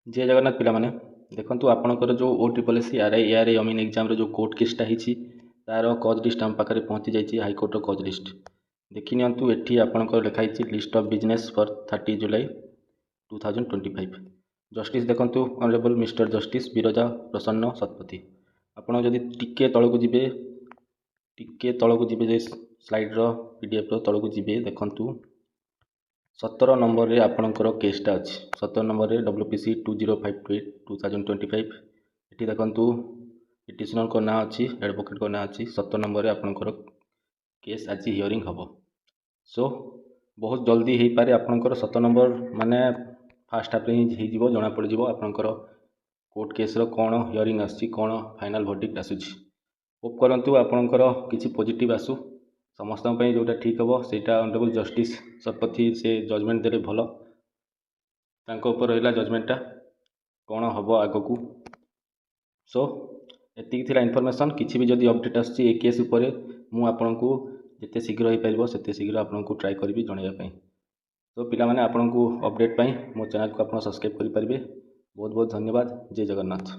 जय जगन्नाथ पिला माने देखंतु आपणकर जो OSSC RI ARI अमीन एग्जाम रो जो कोर्ट केसटा हिची तार कज लिस्ट आम पाखे पहुँची जाइए हाईकोर्ट कज लिस्ट देखि नियंतु एठी आपणकर लिखाई list of business for 30 July 2025 justice देखंतु ऑनरेबल मिस्टर जस्टिस बिरजा प्रसन्न शतपथी आपण जदि टिके तळकु जिबे स्लाइड रो PDF रो तळकु जिबे देखंतु 17 नंबर रे आपणकर केसटा अच्छी 17 नंबर रे WPC 20528/2025 एठी देखंतु पिटिशनर को ना अच्छी एडवोकेट को ना अच्छी 17 नंबर रे आपणकर केस आज हियरिंग हम सो बहुत जल्दी हो पारे आपणकर 17 नंबर माने फास्ट हाफ ही हो जना पड़ जाव आपणकर कोर्ट केस रो कौन हियरिंग आसी कौन फाइनल वर्डिक्ट आसुची होप करंतु आपणकर किछि पॉजिटिव आसु समस्त जोटा ठीक हम से ऑनरेबल जस्टिस शतपथी से जजमेंट देले भल ऊपर रहा जजमेंटा कौन हम आग को सो एतिक थिला इनफॉरमेशन किसी भी जदि अपडेट आसची ए केस उपर मु आपनको जिते शीघ्र हो पार सेते शीघ्र आपको ट्राए करी जनवाई तो पिला माने आपको अपडेट पाई मो चैनल को आप सब्सक्राइब करें बहुत बहुत धन्यवाद जय जगन्नाथ।